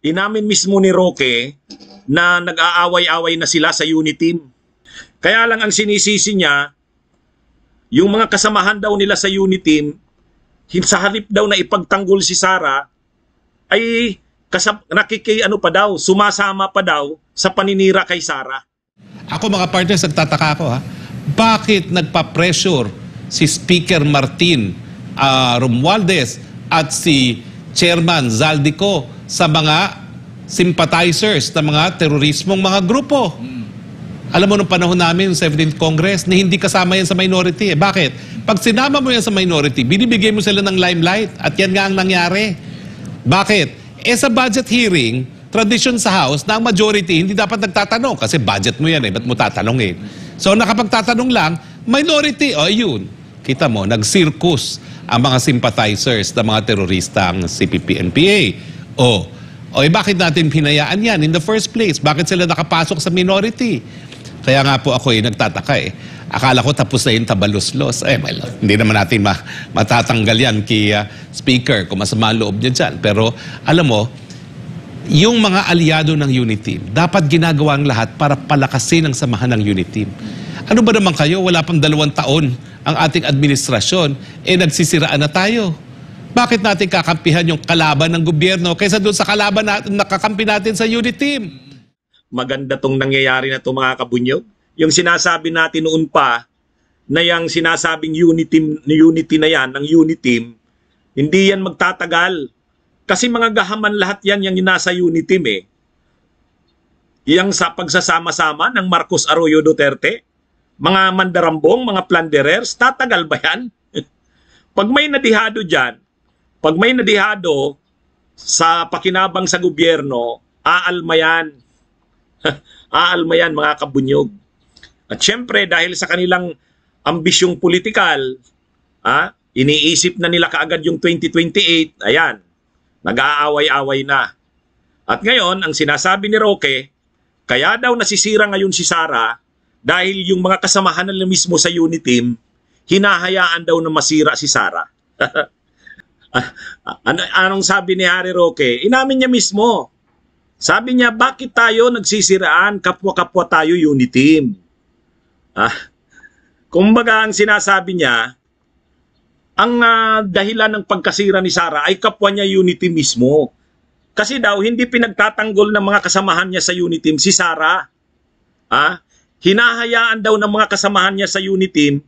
Inamin mismo ni Roque na nag-aaway-away na sila sa Uniteam. Kaya lang ang sinisisi niya, yung mga kasamahan daw nila sa Uniteam, sa halip daw na ipagtanggol si Sara, ay sumasama pa daw sa paninira kay Sara. Ako mga partners, nagtataka ako bakit nagpa-pressure si Speaker Martin Romualdez at si Chairman Zaldico sa mga sympathizers ng mga terorismong mga grupo? Alam mo, nung panahon namin, 17th Congress, na hindi kasama yan sa minority. Bakit? Pag sinama mo yan sa minority, binibigay mo sila ng limelight at yan nga ang nangyari. Bakit? Sa budget hearing, tradition sa House na ang majority hindi dapat nagtatanong kasi budget mo yan ba't mo tatanungin? So nakapagtatanong lang, minority, yun. Kita mo, nag-circus ang mga sympathizers ng mga teroristang CPP-NPA. Bakit natin pinayaan yan in the first place? Bakit sila nakapasok sa minority? Kaya nga po ako nagtataka Akala ko tapos na yung tabaluslos. Hindi naman natin matatanggal yan kay Speaker kung masama loob niya dyan. Pero alam mo, yung mga aliado ng Uniteam, dapat ginagawa ang lahat para palakasin ang samahan ng Uniteam. Ano ba naman kayo? Wala pang 2 taon ang ating administrasyon, nagsisiraan na tayo. Bakit natin kakampihan yung kalaban ng gobyerno kaysa doon sa kalaban natin, nakakampi natin sa Uniteam? Maganda tong nangyayari na ito mga kabunyog. Yung sinasabi natin noon pa na yung sinasabing unity na yan, ng Uniteam, hindi yan magtatagal. Kasi mga gahaman lahat yan yung nasa Uniteam Yang sa pagsasama-sama ng Marcos Arroyo Duterte, mga mandarambong, mga plunderers, tatagal ba yan? Pag may nadihado dyan, pag may nadihado sa pakinabang sa gobyerno, aalma yan. Aalma yan mga kabunyog. At syempre dahil sa kanilang ambisyong politikal, iniisip na nila kaagad yung 2028, ayan, nag-aaway-away na. At ngayon, ang sinasabi ni Roque, kaya daw nasisira ngayon si Sara dahil yung mga kasamahan nila mismo sa Uniteam, hinahayaan daw na masira si Sara. Anong sabi ni Harry Roque? Inamin niya mismo. Sabi niya, bakit tayo nagsisiraan? Kapwa-kapwa tayo Uniteam. Kumbaga ang sinasabi niya, ang dahilan ng pagkasira ni Sara ay kapwa niya Uniteam mismo. Kasi daw, hindi pinagtatanggol ng mga kasamahan niya sa Uniteam si Sara. Hinahayaan daw ng mga kasamahan niya sa Uniteam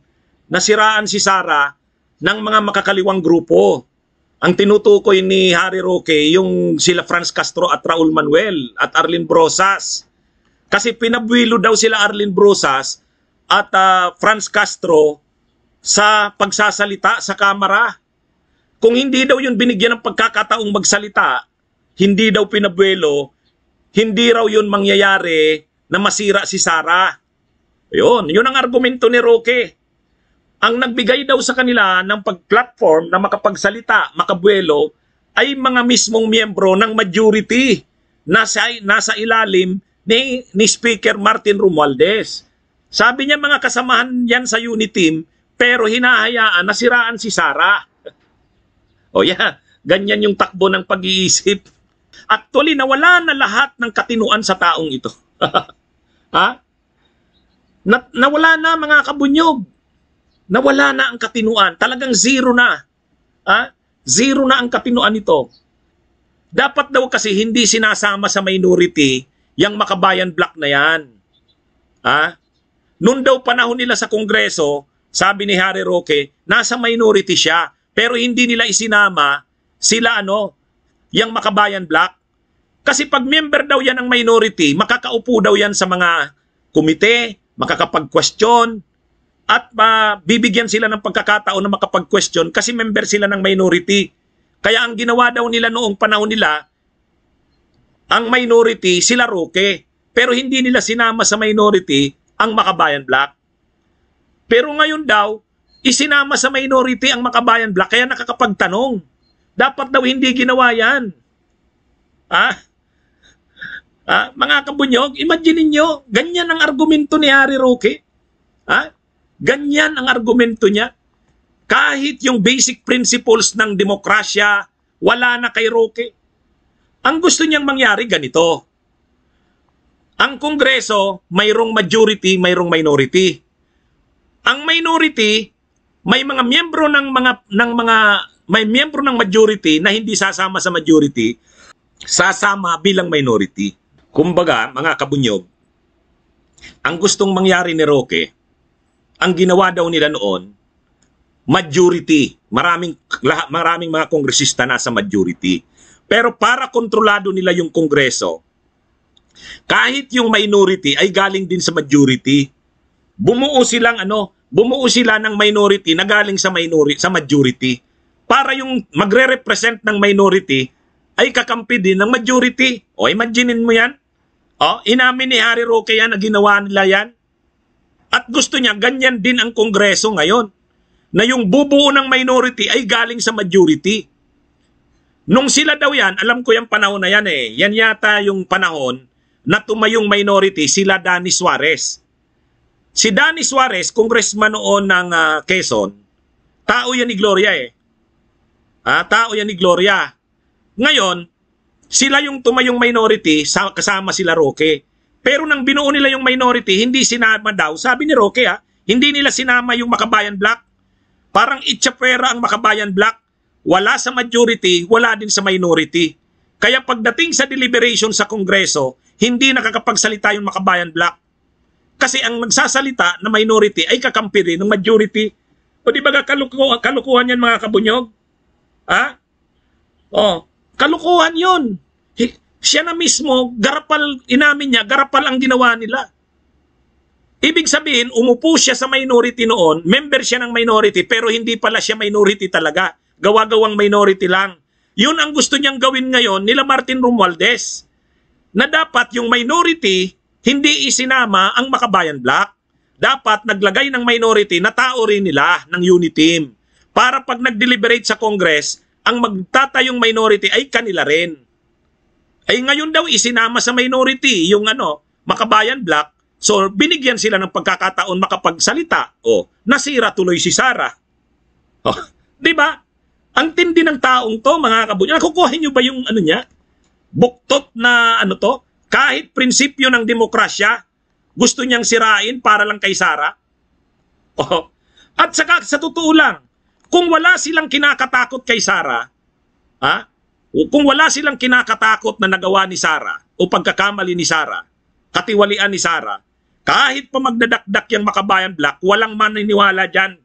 na siraan si Sara ng mga makakaliwang grupo. Ang tinutukoy ni Harry Roque, yung sila Franz Castro at Raul Manuel at Arlene Brosas. Kasi pinabwilo daw sila Arlene Brosas at Franz Castro sa pagsasalita sa kamera. Kung hindi daw yun binigyan ng pagkakataong magsalita, hindi daw pinabwelo, hindi raw yun mangyayari na masira si Sara. Yun ang argumento ni Roque. Ang nagbigay daw sa kanila ng pag-platform na makapagsalita, makabuelo, ay mga mismong miyembro ng majority nasa ilalim ni Speaker Martin Romualdez. Sabi niya mga kasamahan yan sa Uniteam, pero hinahayaan na siraan si Sara. Ganyan yung takbo ng pag-iisip. Actually, nawala na lahat ng katinuan sa taong ito. Nawala na mga kabunyog. Nawala na ang katinuan. Talagang zero na. Zero na ang katinuan nito. Dapat daw kasi hindi sinasama sa minority yung Makabayan Black na yan. Noon daw panahon nila sa Kongreso, sabi ni Harry Roque, nasa minority siya. Pero hindi nila isinama sila yung Makabayan Black. Kasi pag member daw yan ng minority, makakaupo daw yan sa mga komite, makakapag-question, at bibigyan sila ng pagkakataon na makapag-question kasi member sila ng minority. Kaya ang ginawa daw nila noong panahon nila, ang minority, sila Roque. Pero hindi nila sinama sa minority ang Makabayan Black. Pero ngayon daw, isinama sa minority ang Makabayan Black kaya nakakapagtanong. Dapat daw hindi ginawa yan. Mga kabunyog, imagine niyo, ganyan ang argumento ni Harry Roque. Ganyan ang argumento niya. Kahit yung basic principles ng demokrasya, wala na kay Roque. Ang gusto niyang mangyari ganito. Ang Kongreso, mayroong majority, mayroong minority. Ang minority, may mga miyembro may miyembro ng majority na hindi sasama sa majority, sasama bilang minority. Kumbaga, mga kabunyog, ang gustong mangyari ni Roque, ang ginawa daw nila noon, majority. Maraming mga kongresista nasa majority. Pero para kontrolado nila yung Kongreso, kahit yung minority ay galing din sa majority, bumuo sila ng minority na galing sa majority. Para yung magre-represent ng minority ay kakampi din ng majority. O imaginein mo yan. O, inamin ni Harry Roque yan na ginawa nila yan. At gusto niya, ganyan din ang Kongreso ngayon. Na yung bubuo ng minority ay galing sa majority. Nung sila daw yan, alam ko yung panahon na yan eh. Yan yata yung panahon na tumayong minority, sila Danny Suarez. Si Danny Suarez, congressman noon ng Quezon, tao yan ni Gloria eh. Tao yan ni Gloria. Ngayon, sila yung tumayong minority, kasama sila Roque. Pero nang binuo nila yung minority, hindi sinama daw. Sabi ni Roque hindi nila sinama yung Makabayan Bloc. Parang itchapera ang Makabayan Bloc. Wala sa majority, wala din sa minority. Kaya pagdating sa deliberation sa Kongreso, hindi nakakapagsalita yung Makabayan Bloc. Kasi ang nagsasalita na minority ay kakampi rin ng majority. O di ba kalukuhan yan mga kabunyog? Kalukuhan yun. Siya na mismo, inamin niya, garapal ang ginawa nila. Ibig sabihin, umupo siya sa minority noon, member siya ng minority, pero hindi pala siya minority talaga. Gawa-gawang minority lang. Yun ang gusto niyang gawin ngayon nila Martin Romualdez. Na dapat yung minority, hindi isinama ang Makabayan Bloc. Dapat naglagay ng minority na tao rin nila ng unity team. Para pag nag-deliberate sa Congress, ang magtatayong minority ay kanila rin. Ay ngayon daw isinama sa minority yung Makabayan Bloc. So binigyan sila ng pagkakataon makapagsalita. Nasira tuloy si Sara. Di ba? Ang tindi ng taong to, mga kabunyog. Nakukuha nyo ba yung niya? Buktot na to? Kahit prinsipyo ng demokrasya, gusto niyang sirain para lang kay Sara. At saka sa totoo lang, kung wala silang kinakatakot kay Sara, kung wala silang kinakatakot na nagawa ni Sara o pagkakamali ni Sara, katiwalian ni Sara, kahit pa magdadakdak yung Makabayan Bloc, walang maniniwala dyan.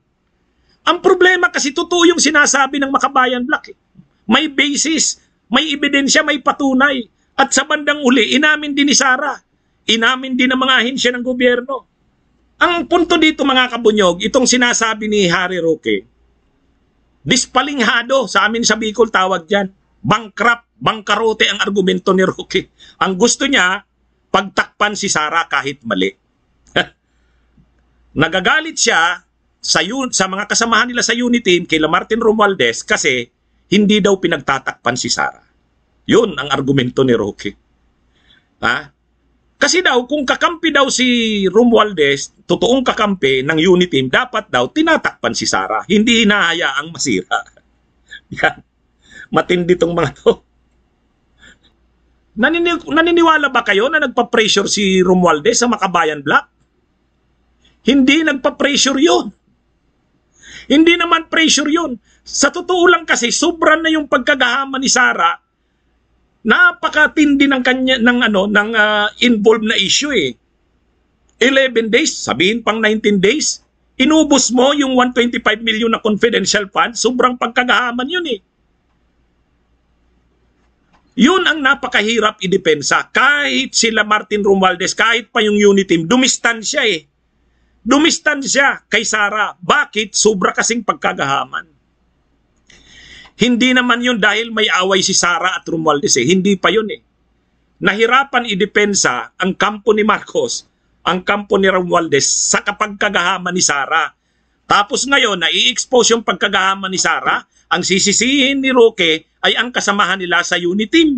Ang problema kasi totoo yung sinasabi ng Makabayan Bloc. May basis, may ebidensya, may patunay. At sa bandang uli, inamin din ni Sara. Inamin din ng mga ahensya ng gobyerno. Ang punto dito mga kabunyog, itong sinasabi ni Harry Roque, dispalinghado, sa amin sa Bicol tawag dyan. Bangkarote ang argumento ni Roque. Ang gusto niya, pagtakpan si Sara kahit mali. Nagagalit siya sa mga kasamahan nila sa unity team kay Martin Romualdez kasi hindi daw pinagtatakpan si Sara. Yun ang argumento ni Roque. Kasi daw kung kakampi daw si Romualdez, totoong kakampi ng unity team, dapat daw tinatakpan si Sara. Hindi hinahayaang masira. Yan. Matindi tong mga to. Naniniwala ba kayo na nagpa-pressure si Romualdez sa Makabayan Bloc? Hindi nagpa-pressure yun. Hindi naman pressure yun. Sa totoo lang kasi, sobran na yung pagkagahama ni Sara. Napakatindi ng involved na issue eh. 11 days, sabihin pang 19 days, inubos mo yung 125 million na confidential fund, sobrang pagkagahaman yun eh. Yun ang napakahirap idepensa. Kahit sila Martin Romualdez, kahit pa yung unity team, dumistansya eh. Dumistansya kay Sara. Bakit? Sobra kasing pagkagahaman. Hindi naman yun dahil may away si Sara at Romualdez eh. Hindi pa yun eh. Nahirapan idepensa ang kampo ni Marcos, ang kampo ni Romualdez sa kapagkagahaman ni Sara. Tapos ngayon, na-i-expose yung pagkagahaman ni Sara, ang sisisihin ni Roque ay ang kasamahan nila sa unity team.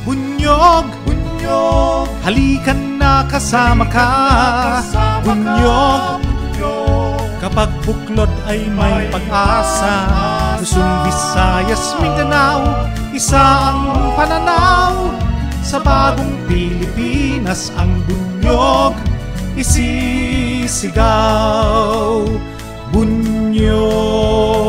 Bunyog, bunyog, halikan na kasama ka. Bunyog, kapag buklod ay may pag-asa. Luzon, Visayas, Mindanao, Isa ang pananaw sa bagong Pilipinas, ang bunyog isisigaw. Bunyog.